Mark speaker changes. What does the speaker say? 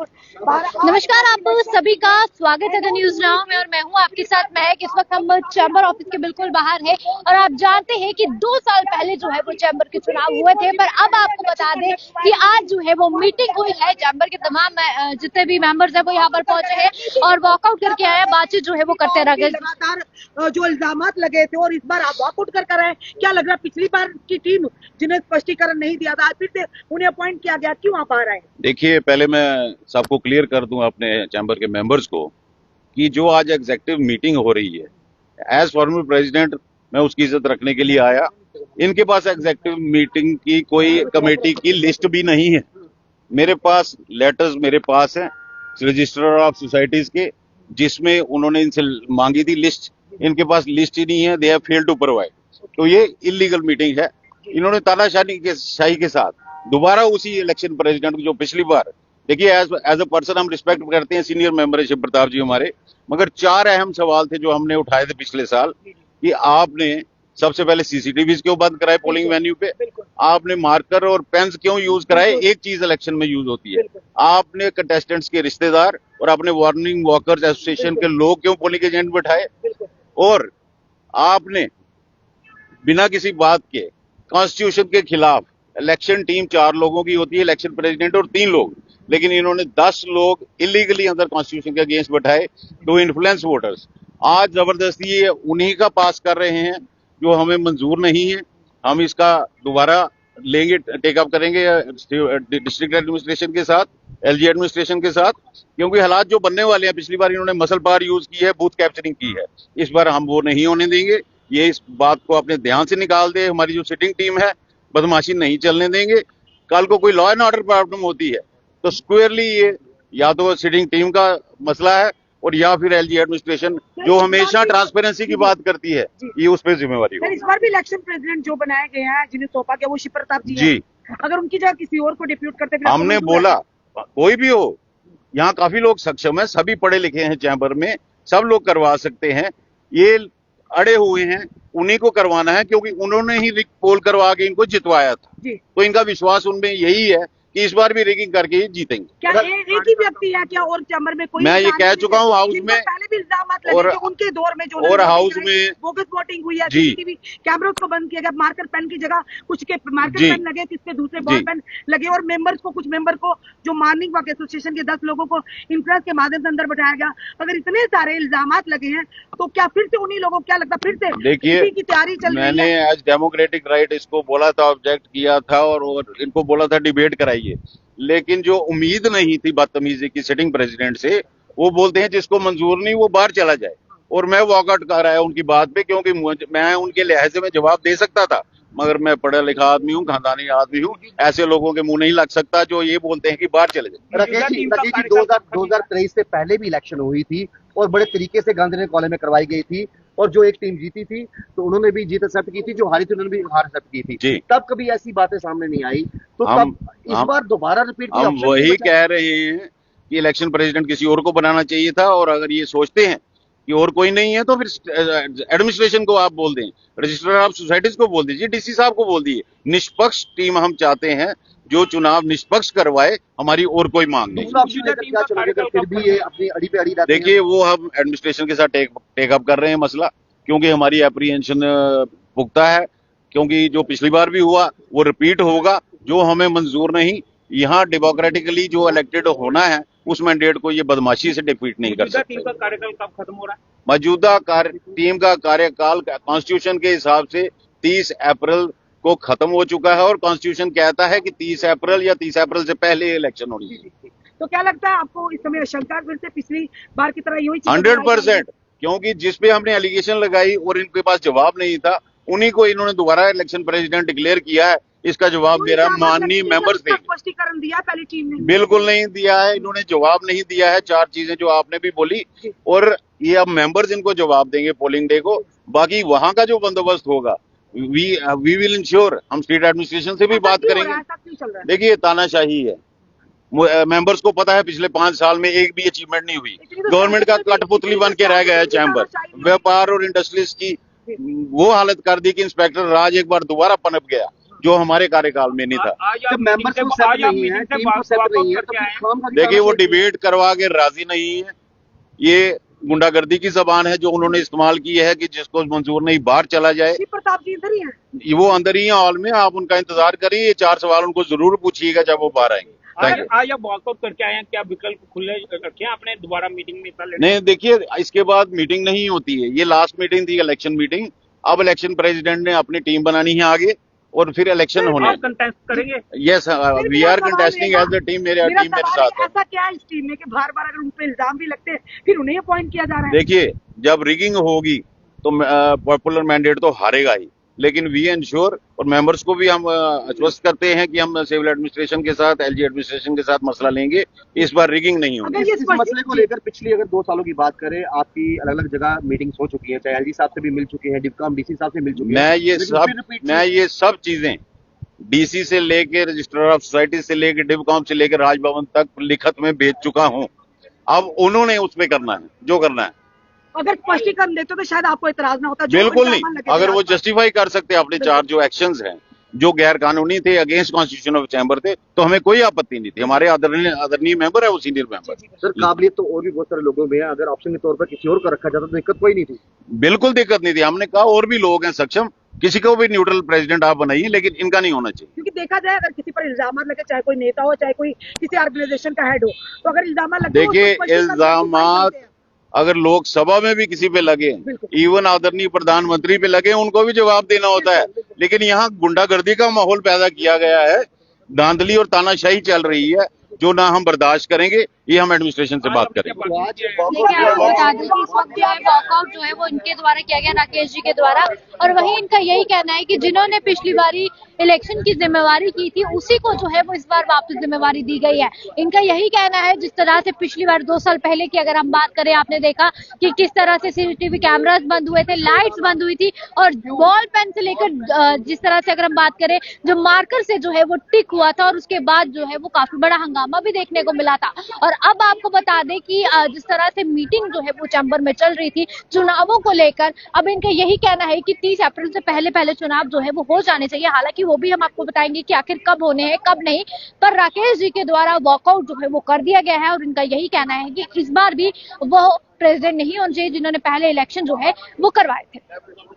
Speaker 1: नमस्कार, आप सभी का स्वागत है द न्यूज नाउ में और मैं हूं आपके साथ महक। इस वक्त हम चैम्बर ऑफिस के बिल्कुल बाहर है और आप जानते हैं कि 2 साल पहले जो है वो चैम्बर के चुनाव हुए थे, पर अब आपको बता दें कि आज जो है वो मीटिंग हुई है। चैम्बर के तमाम जितने भी मेंबर्स है वो यहाँ पर पहुंचे हैं और वॉकआउट करके आए हैं। बातचीत जो है वो करते रह गए।
Speaker 2: लगातार जो इल्जाम लगे थे और इस बार आप वॉकआउट कर रहे हैं, क्या लग रहा है? पिछली बार की टीम जिन्हें स्पष्टीकरण नहीं दिया था, फिर से उन्हें अपॉइंट किया गया, क्यों आप आ रहे हैं?
Speaker 3: देखिए, पहले मैं सबको क्लियर कर दूं अपने चैम्बर के मेंबर्स को कि जो आज एग्जीक्यूटिव मीटिंग हो रही है, एज फॉर्मर प्रेसिडेंट मैं उसकी इज्जत रखने के लिए आया। इनके पास एग्जीक्यूटिव मीटिंग की कोई कमेटी की लिस्ट भी नहीं है। मेरे पास लेटर्स मेरे पास है रजिस्ट्रार ऑफ सोसाइटीज के, जिसमें उन्होंने इनसे मांगी थी लिस्ट। इनके पास लिस्ट ही नहीं है, they have failed to provide. तो ये इलीगल मीटिंग है। इन्होंने तानाशाही के साथ दोबारा उसी इलेक्शन प्रेसिडेंट जो पिछली बार, देखिए एज अ पर्सन हम रिस्पेक्ट करते हैं सीनियर मेंबर शिव प्रताप जी हमारे, मगर 4 अहम सवाल थे जो हमने उठाए थे पिछले साल कि आपने सबसे पहले सीसीटीवी क्यों बंद कराए पोलिंग वेन्यू पे, आपने मार्कर और पेन्स क्यों यूज कराए, एक चीज इलेक्शन में यूज होती है, आपने कंटेस्टेंट्स के रिश्तेदार और आपने वार्निंग वॉकर्स एसोसिएशन के लोग क्यों पोलिंग एजेंट बैठाए, और आपने बिना किसी बात के कॉन्स्टिट्यूशन के खिलाफ इलेक्शन टीम 4 लोगों की होती है, इलेक्शन प्रेसिडेंट और 3 लोग, लेकिन इन्होंने 10 लोग इलीगली अंदर कॉन्स्टिट्यूशन के अगेंस्ट बैठाए टू इन्फ्लुएंस वोटर्स। आज जबरदस्ती ये उन्हीं का पास कर रहे हैं जो हमें मंजूर नहीं है। हम इसका दोबारा लेंगे, टेकअप करेंगे डिस्ट्रिक्ट एडमिनिस्ट्रेशन के साथ, एलजी एडमिनिस्ट्रेशन के साथ, क्योंकि हालात जो बनने वाले हैं, पिछली बार इन्होंने मसल पावर यूज की है, बूथ कैप्चरिंग की है, इस बार हम वो नहीं होने देंगे। ये इस बात को अपने ध्यान से निकाल दे। हमारी जो सिटिंग टीम है बदमाशी नहीं चलने देंगे। कल को कोई लॉ एंड ऑर्डर प्रॉब्लम होती है तो स्क्वेयरली ये या तो सिटिंग टीम का मसला है और या फिर एलजी एडमिनिस्ट्रेशन जो हमेशा ट्रांसपेरेंसी की बात करती है, ये उस पर जिम्मेवारी हो।
Speaker 2: इस बार भी इलेक्शन प्रेसिडेंट जो बनाए गए हैं, जिन्हें सौंपा गया, वो शिव प्रताप जी हैं। अगर उनकी जगह किसी और को डिप्यूट करते,
Speaker 3: हमने बोला कोई भी हो, यहाँ काफी लोग सक्षम है, सभी पढ़े लिखे हैं चैम्बर में, सब लोग करवा सकते हैं। ये अड़े हुए हैं, उन्हीं को करवाना है क्योंकि उन्होंने ही पोल करवा के इनको जितवाया था, तो इनका विश्वास उनमें यही है कि इस बार भी रिगिंग करके ही जीतेंगे।
Speaker 2: क्या एक ही व्यक्ति है क्या और चैम्बर में कोई?
Speaker 3: मैं ये कह चुका हूँ हाउस में,
Speaker 2: पहले भी इल्जाम लगे थे उनके दौर में, जो
Speaker 3: और हाउस में
Speaker 2: बोगस वोटिंग हुई है, सीसीटीवी कैमरों को बंद किया गया, मार्कर पेन की जगह कुछ के मार्कर पेन लगे, किसके दूसरे बॉल पेन लगे, और मेंबर्स को, कुछ मेंबर को जो मॉर्निंग वॉक एसोसिएशन के 10 लोगों को इन्फ्लुएंस के माध्यम से अंदर बैठाया गया। अगर इतने सारे इल्जाम लगे हैं तो क्या फिर से उन्हीं लोगों को, क्या लगता फिर से
Speaker 3: देखिए
Speaker 2: की तैयारी चल रही है?
Speaker 3: मैंने आज डेमोक्रेटिक राइट इसको बोला था, ऑब्जेक्ट किया था और इनको बोला था डिबेट कराइए, लेकिन जो उम्मीद नहीं थी बदतमीजी की सिटिंग प्रेसिडेंट से, वो बोलते हैं जिसको मंजूर नहीं वो बाहर चला जाए, और मैं वॉकआउट कर रहा है उनकी बात पे, क्योंकि मैं उनके लिहाजे में जवाब दे सकता था, मगर मैं पढ़ा लिखा आदमी हूँ, खानदानी आदमी हूँ, ऐसे लोगों के मुंह नहीं लग सकता जो ये बोलते हैं कि बाहर चले जाए।
Speaker 4: राकेश जी 2023 से पहले भी इलेक्शन हुई थी और बड़े तरीके से गांधीनगर कॉलेज में करवाई गई थी, और जो एक टीम जीती थी तो उन्होंने भी जीत एक्सेप्ट की थी, जो हारी थी उन्होंने भी हार एक्सेप्ट की थी, तब कभी ऐसी बातें सामने नहीं आई, तो तब इस बार दोबारा रिपीट
Speaker 3: हम वही कह रहे हैं कि इलेक्शन प्रेसिडेंट किसी और को बनाना चाहिए था, और अगर ये सोचते हैं कि और कोई नहीं है तो फिर एडमिनिस्ट्रेशन को आप बोल दें, रजिस्ट्रार ऑफ सोसाइटीज को बोल दीजिए, डीसी साहब को बोल दीजिए। निष्पक्ष टीम हम चाहते हैं जो चुनाव निष्पक्ष करवाए, हमारी और कोई मांग नहीं। देखिए वो हम एडमिनिस्ट्रेशन के साथ टेकअप कर रहे हैं मसला, क्योंकि हमारी एप्रीहेंशन पुख्ता है, क्योंकि जो पिछली बार भी हुआ वो रिपीट होगा। जो हमें मंजूर नहीं, यहाँ डेमोक्रेटिकली जो इलेक्टेड होना है उस मैंडेट को ये बदमाशी से डिफीट नहीं कर सकते।
Speaker 5: टीम का कार्यकाल कब खत्म हो रहा है?
Speaker 3: मौजूदा टीम का कार्यकाल कॉन्स्टिट्यूशन के हिसाब से 30 अप्रैल को खत्म हो चुका है, और कॉन्स्टिट्यूशन कहता है कि 30 अप्रैल या 30 अप्रैल से पहले इलेक्शन होनी चाहिए।
Speaker 2: तो क्या लगता है आपको इस समय शंका फिर से पिछली बार की तरह यही
Speaker 3: 100%, क्योंकि जिस पे हमने एलिगेशन लगाई और इनके पास जवाब नहीं था, उन्हीं को इन्होंने दोबारा इलेक्शन प्रेसिडेंट डिक्लेयर किया है। इसका जवाब मेरा माननीय मेंबर्स ने
Speaker 2: स्पष्टीकरण दिया, पहली टीम ने
Speaker 3: बिल्कुल नहीं दिया है, इन्होंने जवाब नहीं दिया है। 4 चीजें जो आपने भी बोली, और ये अब मेंबर्स इनको जवाब देंगे पोलिंग डे को। बाकी वहां का जो बंदोबस्त होगा वी विल इंश्योर, हम स्टेट एडमिनिस्ट्रेशन से भी बात करेंगे। देखिए तानाशाही है, मेंबर्स को पता है पिछले 5 साल में एक भी अचीवमेंट नहीं हुई, गवर्नमेंट का कठपुतली बन के रह गया है चैम्बर। व्यापार और इंडस्ट्रीज की वो हालत कर दी कि इंस्पेक्टर राज एक बार दोबारा पनप गया। जो हमारे कार्यकाल में नहीं था।
Speaker 4: जब मेंबर्स को सेट नहीं है, टीम को सेट नहीं है, तो
Speaker 3: देखिए वो डिबेट करवा के राजी नहीं है। ये गुंडागर्दी की जबान है जो उन्होंने इस्तेमाल की है कि जिसको मंजूर नहीं बाहर चला जाए।
Speaker 2: प्रताप जी इधर ही है,
Speaker 3: वो अंदर ही है हॉल में, आप उनका इंतजार करिए। ये 4 सवाल उनको जरूर पूछिएगा जब वो बाहर आएंगे।
Speaker 5: आज आप वॉकआउट करके आए हैं, क्या विकल्प खुले रखे हैं आपने दोबारा मीटिंग में हिस्सा लेने?
Speaker 3: नहीं, देखिए इसके बाद मीटिंग नहीं होती है। ये लास्ट मीटिंग थी, इलेक्शन मीटिंग। अब इलेक्शन प्रेसिडेंट ने अपनी टीम बनानी है आगे और फिर इलेक्शन होने।
Speaker 5: आप कंटेस्ट करेंगे?
Speaker 3: Yes, we are contesting as the team. मेरी टीम मेरे साथ है।
Speaker 2: ऐसा क्या है इस टीम में कि बार बार अगर उन पे इल्जाम भी लगते हैं फिर उन्हें अपॉइंट किया जा रहा है?
Speaker 3: देखिए जब रिगिंग होगी तो पॉपुलर मैंडेट तो हारेगा ही, लेकिन वी एंश्योर और मेंबर्स को भी हम आश्वस्त करते हैं कि हम सिविल एडमिनिस्ट्रेशन के साथ, एलजी एडमिनिस्ट्रेशन के साथ मसला लेंगे। इस बार रिगिंग नहीं होगी।
Speaker 4: इस मसले को लेकर पिछली अगर 2 सालों की बात करें, आपकी अलग अलग जगह मीटिंग्स हो चुकी है, चाहे एलजी साहब से भी मिल चुकी है, डिप्कॉम डीसी साहब से मिल चुकी है।
Speaker 3: मैं ये सब चीजें डीसी से लेकर, रजिस्ट्रार ऑफ सोसाइटी से लेकर, डिप्कॉम से लेकर राजभवन तक लिखत में भेज चुका हूं। अब उन्होंने उस पे करना है जो करना है।
Speaker 2: अगर स्पष्टीकरण देते तो शायद आपको इतराज ना होता।
Speaker 3: बिल्कुल नहीं, अगर वो जस्टिफाई कर सकते अपने 4 जो एक्शंस हैं जो गैर कानूनी थे, अगेंस्ट कॉन्स्टिट्यूशन ऑफ चैम्बर थे, तो हमें कोई आपत्ति नहीं थी। हमारे आदरणीय मेंबर है वो सीनियर मेंबर।
Speaker 4: सर काबिलियत तो और भी बहुत सारे लोगों में है, अगर ऑप्शन के तौर पर किसी और को रखा जाता तो दिक्कत कोई नहीं थी।
Speaker 3: बिल्कुल दिक्कत नहीं थी। हमने कहा और भी लोग हैं सक्षम, किसी को भी न्यूट्रल प्रेसिडेंट आप बनाइए, लेकिन इनका नहीं होना चाहिए।
Speaker 2: क्योंकि देखा जाए अगर किसी पर इल्जाम लगे, चाहे कोई नेता हो, चाहे कोई किसी ऑर्गेनाइजेशन का हेड हो, तो अगर इल्जाम लगे,
Speaker 3: देखिए इल्जाम अगर लोकसभा में भी किसी पे लगे, इवन आदरणीय प्रधानमंत्री पे लगे, उनको भी जवाब देना होता है। लेकिन यहाँ गुंडागर्दी का माहौल पैदा किया गया है, धांधली और तानाशाही चल रही है, जो ना हम बर्दाश्त करेंगे। ये हम एडमिनिस्ट्रेशन से बात करेंगे।
Speaker 1: देखिए आपको बता दें कि इस वक्त जो है वॉकआउट जो है वो इनके द्वारा किया गया, राकेश जी के द्वारा। और वही इनका यही कहना है कि जिन्होंने पिछली बारी इलेक्शन की जिम्मेवारी की थी उसी को जो है वो इस बार वापस जिम्मेवारी दी गई है। इनका यही कहना है जिस तरह से पिछली बार 2 साल पहले की अगर हम बात करें, आपने देखा कि किस तरह से सीसीटीवी कैमरास बंद हुए थे, लाइट्स बंद हुई थी, और बॉल पेन से लेकर जिस तरह से अगर हम बात करें जो मार्कर से जो है वो टिक हुआ था, और उसके बाद जो है वो काफी बड़ा हंगामा भी देखने को मिला था। और अब आपको बता दें कि जिस तरह से मीटिंग जो है वो चैम्बर में चल रही थी चुनावों को लेकर, अब इनका यही कहना है कि 30 अप्रैल से पहले चुनाव जो है वो हो जाने चाहिए। हालांकि वो भी हम आपको बताएंगे कि आखिर कब होने हैं कब नहीं, पर राकेश जी के द्वारा वॉकआउट जो है वो कर दिया गया है। और इनका यही कहना है कि इस बार भी वो प्रेसिडेंट नहीं होने चाहिए जिन्होंने पहले इलेक्शन जो है वो करवाए थे।